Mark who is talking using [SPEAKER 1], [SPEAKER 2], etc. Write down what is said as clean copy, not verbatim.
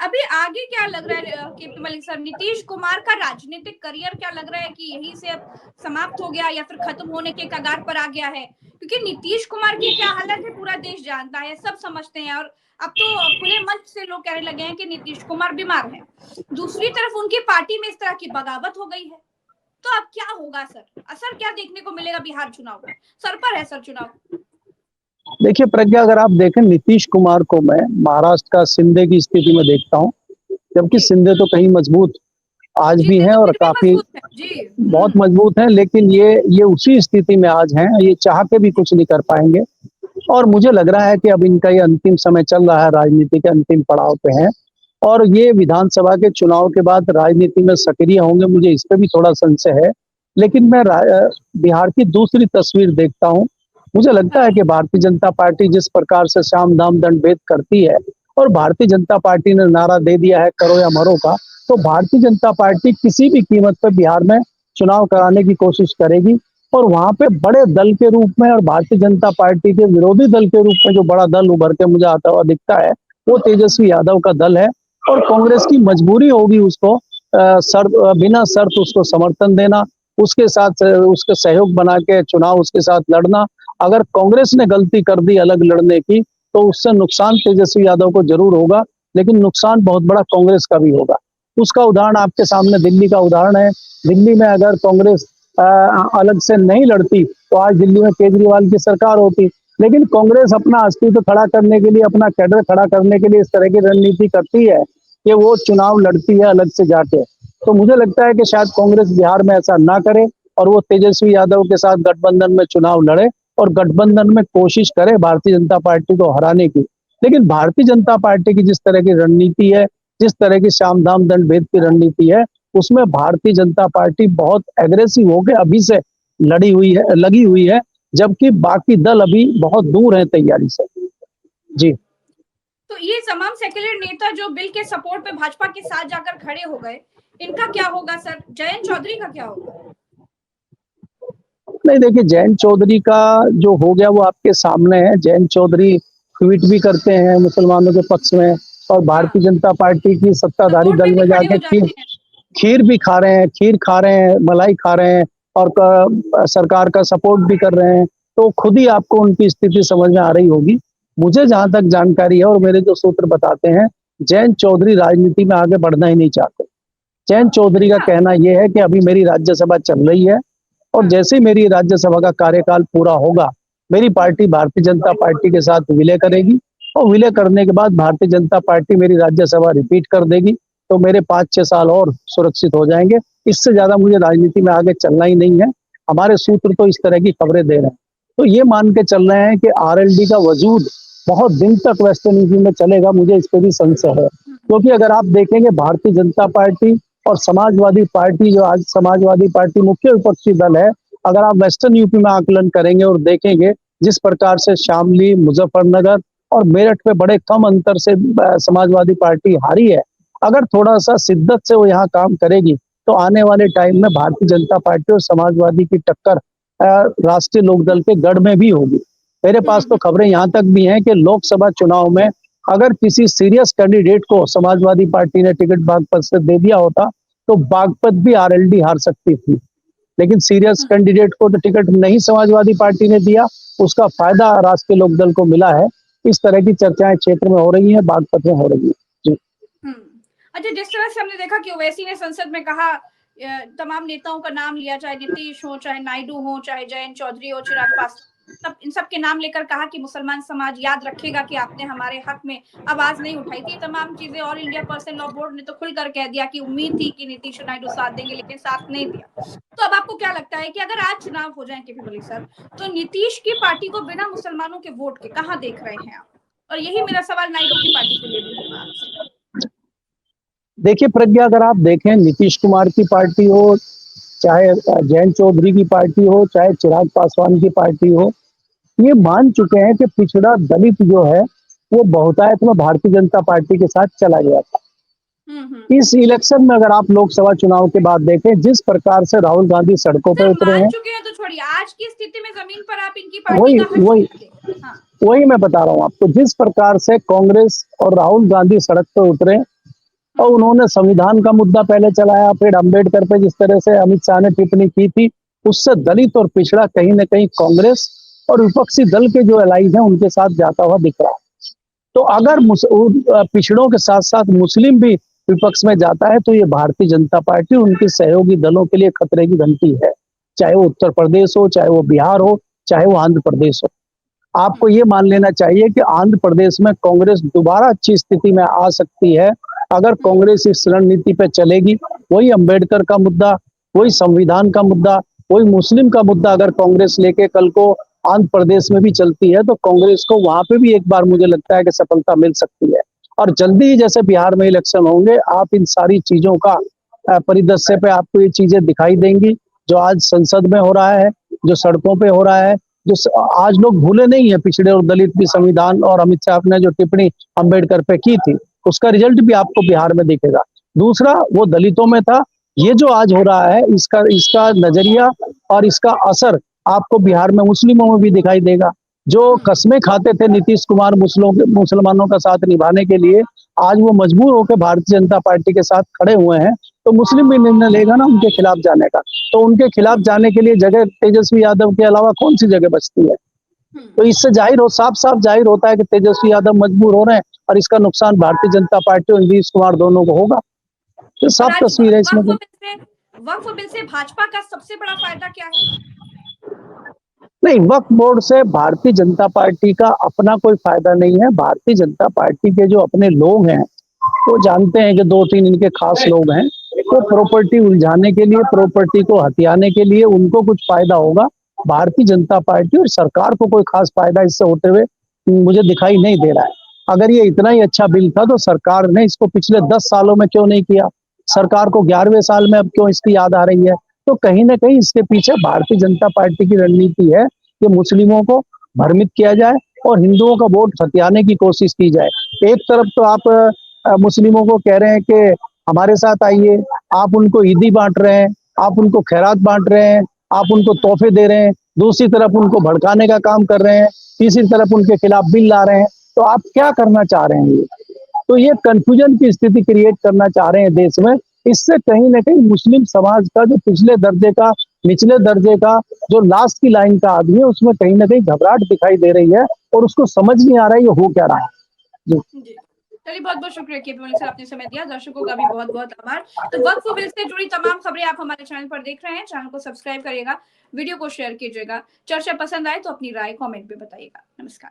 [SPEAKER 1] अभी आगे क्या लग रहा है केपी मलिक सर, नीतीश कुमार का राजनीतिक करियर क्या लग रहा है कि यहीं से अब समाप्त हो गया या फिर खत्म होने के कगार पर आ गया है? क्योंकि नीतीश कुमार की क्या हालत है पूरा देश जानता है, सब समझते हैं, और अब तो खुले मंच से लोग कहने लगे हैं कि नीतीश कुमार बीमार है। दूसरी तरफ उनकी पार्टी में इस तरह की बगावत हो गई है, तो अब क्या होगा सर? असर क्या देखने को मिलेगा बिहार चुनाव का? सर पर है सर चुनाव।
[SPEAKER 2] देखिए प्रज्ञा, अगर आप देखें नीतीश कुमार को मैं महाराष्ट्र का शिंदे की स्थिति में देखता हूँ, जबकि शिंदे तो कहीं मजबूत आज
[SPEAKER 1] जी
[SPEAKER 2] भी हैं
[SPEAKER 1] तो
[SPEAKER 2] और
[SPEAKER 1] फिर भी
[SPEAKER 2] काफी
[SPEAKER 1] मजबूत है जी।
[SPEAKER 2] बहुत मजबूत हैं, लेकिन ये उसी स्थिति में आज हैं, ये चाह के भी कुछ नहीं कर पाएंगे। और मुझे लग रहा है कि अब इनका ये अंतिम समय चल रहा है, राजनीति के अंतिम पड़ाव पे हैं और ये विधानसभा के चुनाव के बाद राजनीति में सक्रिय होंगे, मुझे इस पे भी थोड़ा संशय है। लेकिन मैं बिहार की दूसरी तस्वीर देखता हूँ। मुझे लगता है
[SPEAKER 1] हाँ
[SPEAKER 2] कि भारतीय जनता पार्टी जिस प्रकार से साम दाम दंड भेद करती है और भारतीय जनता पार्टी ने नारा दे दिया है करो या मरो का, तो भारतीय जनता पार्टी किसी भी कीमत पर बिहार में चुनाव कराने की कोशिश करेगी। और वहां पे बड़े दल के रूप में और भारतीय जनता पार्टी के विरोधी दल के रूप में जो बड़ा दल उभर के मुझे आता हुआ दिखता है वो तेजस्वी यादव का दल है। और कांग्रेस की मजबूरी होगी उसको बिना शर्त उसको समर्थन देना, उसके साथ उसके सहयोग बना के चुनाव उसके साथ लड़ना। अगर कांग्रेस ने गलती कर दी अलग लड़ने की तो उससे नुकसान तेजस्वी यादव को जरूर होगा, लेकिन नुकसान बहुत बड़ा कांग्रेस का भी होगा। उसका उदाहरण आपके सामने दिल्ली का उदाहरण है। दिल्ली में अगर कांग्रेस अलग से नहीं लड़ती तो आज दिल्ली में केजरीवाल की सरकार होती। लेकिन कांग्रेस अपना अस्तित्व खड़ा करने के लिए, अपना कैडर खड़ा करने के लिए इस तरह की रणनीति करती है कि वो चुनाव लड़ती है अलग से जाके। तो मुझे लगता है कि शायद कांग्रेस बिहार में ऐसा ना करे और वो तेजस्वी यादव के साथ गठबंधन में चुनाव लड़े और गठबंधन में कोशिश करे भारतीय जनता पार्टी को हराने की। लेकिन भारतीय जनता पार्टी की जिस तरह की रणनीति है, जिस तरह की साम दाम दंड भेद की रणनीति है, उसमें भारतीय जनता पार्टी बहुत एग्रेसिव होकर अभी से लगी हुई है, जबकि बाकी दल अभी बहुत दूर है तैयारी से। जी,
[SPEAKER 1] तो ये तमाम सेक्युलर नेता जो बिल के सपोर्ट पे भाजपा के साथ जाकर खड़े हो गए, इनका क्या होगा सर? जयंत चौधरी का क्या होगा?
[SPEAKER 2] नहीं देखिए, जयंत चौधरी का जो हो गया वो आपके सामने है। जयंत चौधरी ट्वीट भी करते हैं मुसलमानों के पक्ष में और
[SPEAKER 1] हाँ,
[SPEAKER 2] भारतीय जनता पार्टी की सत्ताधारी
[SPEAKER 1] सपोर्ट
[SPEAKER 2] दल
[SPEAKER 1] में भी
[SPEAKER 2] में
[SPEAKER 1] खड़े
[SPEAKER 2] जाके
[SPEAKER 1] हो जाते हैं।
[SPEAKER 2] खीर भी खा रहे हैं, खीर खा रहे हैं, मलाई खा रहे हैं और सरकार का सपोर्ट भी कर रहे हैं। तो खुद ही आपको उनकी स्थिति समझ में आ रही होगी। मुझे जहां तक जानकारी है और मेरे जो सूत्र बताते हैं, जयंत चौधरी राजनीति में आगे बढ़ना ही नहीं चाहते। जयंत चौधरी का
[SPEAKER 1] हाँ
[SPEAKER 2] कहना यह है कि अभी मेरी राज्यसभा चल रही है और
[SPEAKER 1] हाँ।
[SPEAKER 2] जैसे ही मेरी राज्यसभा का कार्यकाल पूरा होगा, मेरी पार्टी भारतीय जनता पार्टी के साथ विलय करेगी और विलय करने के बाद भारतीय जनता पार्टी मेरी राज्यसभा रिपीट कर देगी, तो मेरे 5-6 साल और सुरक्षित हो जाएंगे। इससे ज्यादा मुझे राजनीति में आगे चलना ही नहीं है। हमारे सूत्र तो इस तरह की खबरें दे रहे हैं, तो ये मान के चल रहे हैं कि आरएलडी का वजूद बहुत दिन तक वेस्टर्न यूपी में चलेगा। मुझे इस पर भी संशय है, क्योंकि अगर आप देखेंगे भारतीय जनता पार्टी और समाजवादी पार्टी, जो आज समाजवादी पार्टी मुख्य विपक्षी दल है, अगर आप वेस्टर्न यूपी में आकलन करेंगे और देखेंगे जिस प्रकार से शामली, मुजफ्फरनगर और मेरठ पे बड़े कम अंतर से समाजवादी पार्टी हारी है, अगर थोड़ा सा शिद्दत से वो यहाँ काम करेगी तो आने वाले टाइम में भारतीय जनता पार्टी और समाजवादी की टक्कर राष्ट्रीय लोकदल के गढ़ में भी होगी। मेरे पास तो खबरें यहाँ तक भी हैं कि लोकसभा चुनाव में अगर किसी सीरियस कैंडिडेट को समाजवादी पार्टी ने टिकट बागपत से दे दिया होता तो बागपत भी आरएलडी हार सकती थी। लेकिन सीरियस कैंडिडेट को तो टिकट नहीं समाजवादी पार्टी ने दिया, उसका फायदा राष्ट्रीय लोकदल को मिला है। इस तरह की चर्चाएं क्षेत्र में हो रही हैं, बागपत में हो रही है। जी।
[SPEAKER 1] अच्छा, जिस तरह से हमने देखा कि ओवैसी ने संसद में कहा, तमाम नेताओं का नाम लिया, चाहे नीतीश हो, चाहे नायडू हो, चाहे जयंत चौधरी हो, चिराग पासवान, सब इन सब के नाम लेकर कहा कि मुसलमान समाज याद रखेगा कि आपने हमारे हक में आवाज नहीं उठाई थी। तमाम चीजें all India person law board ने तो खुलकर कह दिया कि उम्मीद थी कि नीतीश और नायडू साथ देंगे, लेकिन साथ नहीं दिया। तो अब आपको क्या लगता है कि अगर आज चुनाव हो जाए केपी मलिक सर, तो नीतीश की पार्टी को बिना मुसलमानों के वोट के कहाँ देख रहे हैं आप? और यही मेरा सवाल नायडू की पार्टी के लिए भी होगा आपसे।
[SPEAKER 2] देखिए प्रज्ञा, अगर आप देखें नीतीश कुमार की पार्टी हो, चाहे जयंत चौधरी की पार्टी हो, चाहे चिराग पासवान की पार्टी हो, ये मान चुके हैं कि पिछड़ा दलित जो है वो बहुतायत में भारतीय जनता पार्टी के साथ चला गया था। इस इलेक्शन में अगर आप लोकसभा चुनाव के बाद देखें जिस प्रकार से राहुल गांधी सड़कों पर
[SPEAKER 1] सर
[SPEAKER 2] उतरे
[SPEAKER 1] मान
[SPEAKER 2] हैं,
[SPEAKER 1] चुके हैं तो छोड़िए, आज की स्थिति में जमीन पर आप इनकी पार्टी
[SPEAKER 2] वही
[SPEAKER 1] का हर
[SPEAKER 2] वही
[SPEAKER 1] चीज देखें। हाँ।
[SPEAKER 2] वही मैं बता रहा हूं आपको। जिस प्रकार से कांग्रेस और राहुल गांधी सड़क पर उतरे और उन्होंने संविधान का मुद्दा पहले चलाया, फिर अम्बेडकर पे जिस तरह से अमित शाह ने टिप्पणी की थी, उससे दलित और पिछड़ा कहीं न कहीं कांग्रेस और विपक्षी दल के जो एलाइज हैं उनके साथ जाता हुआ दिख रहा है। तो अगर पिछड़ों के साथ-साथ मुस्लिम भी विपक्ष में जाता है, तो ये भारतीय जनता पार्टी उनके सहयोगी दलों के लिए खतरे की घंटी है। चाहे वो उत्तर प्रदेश हो, चाहे वो बिहार हो, चाहे वो आंध्र प्रदेश हो। आपको ये मान लेना चाहिए कि आंध्र प्रदेश में कांग्रेस दोबारा अच्छी स्थिति में आ सकती है, अगर कांग्रेस इस रणनीति पे चलेगी। वही अम्बेडकर का मुद्दा, वही संविधान का मुद्दा, वही मुस्लिम का मुद्दा अगर कांग्रेस लेके कल को आंध्र प्रदेश में भी चलती है, तो कांग्रेस को वहां पे भी एक बार मुझे लगता है कि सफलता मिल सकती है। और जल्दी ही जैसे बिहार में इलेक्शन होंगे, आप इन सारी चीजों का परिदृश्य पे आपको ये चीजें दिखाई देंगी, जो आज संसद में हो रहा है, जो सड़कों पे हो रहा है, जो आज लोग भूले नहीं है पिछड़े और दलित भी संविधान, और अमित शाह ने जो टिप्पणी अम्बेडकर पे की थी, उसका रिजल्ट भी आपको बिहार में दिखेगा। दूसरा, वो दलितों में था, ये जो आज हो रहा है, इसका इसका नजरिया और इसका असर आपको बिहार में मुस्लिमों में भी दिखाई देगा। जो कस्में खाते थे नीतीश कुमार मुसलमानों का साथ निभाने के लिए, आज वो मजबूर होकर भारतीय जनता पार्टी के साथ खड़े हुए हैं, तो मुस्लिम भी निर्णय लेगा ना उनके खिलाफ जाने का। तो उनके खिलाफ जाने के लिए जगह तेजस्वी यादव के अलावा कौन सी जगह बचती है? तो इससे साफ-साफ जाहिर होता है कि तेजस्वी यादव मजबूर हो रहे हैं, और इसका नुकसान भारतीय जनता पार्टी और नीतीश कुमार दोनों को होगा। तो साफ तस्वीर है इसमें।
[SPEAKER 1] वक्फ बिल से भाजपा का सबसे बड़ा फायदा क्या है?
[SPEAKER 2] नहीं, वक्फ बोर्ड से भारतीय जनता पार्टी का अपना कोई फायदा नहीं है। भारतीय जनता पार्टी के जो अपने लोग हैं, वो जानते हैं कि 2-3 इनके खास लोग हैं, वो प्रॉपर्टी उलझाने के लिए, प्रॉपर्टी को हथियाने के लिए उनको कुछ फायदा होगा। भारतीय जनता पार्टी और सरकार को कोई खास फायदा इससे होते हुए मुझे दिखाई नहीं दे रहा है। अगर ये इतना ही अच्छा बिल था, तो सरकार ने इसको पिछले 10 सालों में क्यों नहीं किया? सरकार को 11वें साल में अब क्यों इसकी याद आ रही है? तो कहीं न कहीं इसके पीछे भारतीय जनता पार्टी की रणनीति है कि मुस्लिमों को भ्रमित किया जाए और हिंदुओं का वोट हथियाने की कोशिश की जाए। एक तरफ तो आप मुस्लिमों को कह रहे हैं कि हमारे साथ आइए, आप उनको ईदी बाँट रहे हैं, आप उनको खैरात बाँट रहे हैं, आप उनको तोहफे दे रहे हैं, दूसरी तरफ उनको भड़काने का काम कर रहे हैं, तीसरी तरफ उनके खिलाफ बिल ला रहे हैं। तो आप क्या करना चाह रहे हैं ये? तो ये कन्फ्यूजन की स्थिति क्रिएट करना चाह रहे हैं देश में। इससे कहीं न कहीं मुस्लिम समाज का जो पिछले दर्जे का, निचले दर्जे का, जो लास्ट की लाइन का आदमी है, उसमें कहीं न कहीं घबराहट दिखाई दे रही है, और उसको समझ नहीं आ रहा है ये हो क्या रहा है। जी।
[SPEAKER 1] चलिए, बहुत-बहुत शुक्रिया केपी मलिक सर, आपने समय दिया। दर्शकों का भी बहुत-बहुत आभार। तो वक्फ बिल से जुड़ी तमाम खबरें आप हमारे चैनल पर देख रहे हैं। चैनल को सब्सक्राइब करिएगा, वीडियो को शेयर कीजिएगा। चर्चा पसंद आए तो अपनी राय कमेंट में बताइएगा। नमस्कार।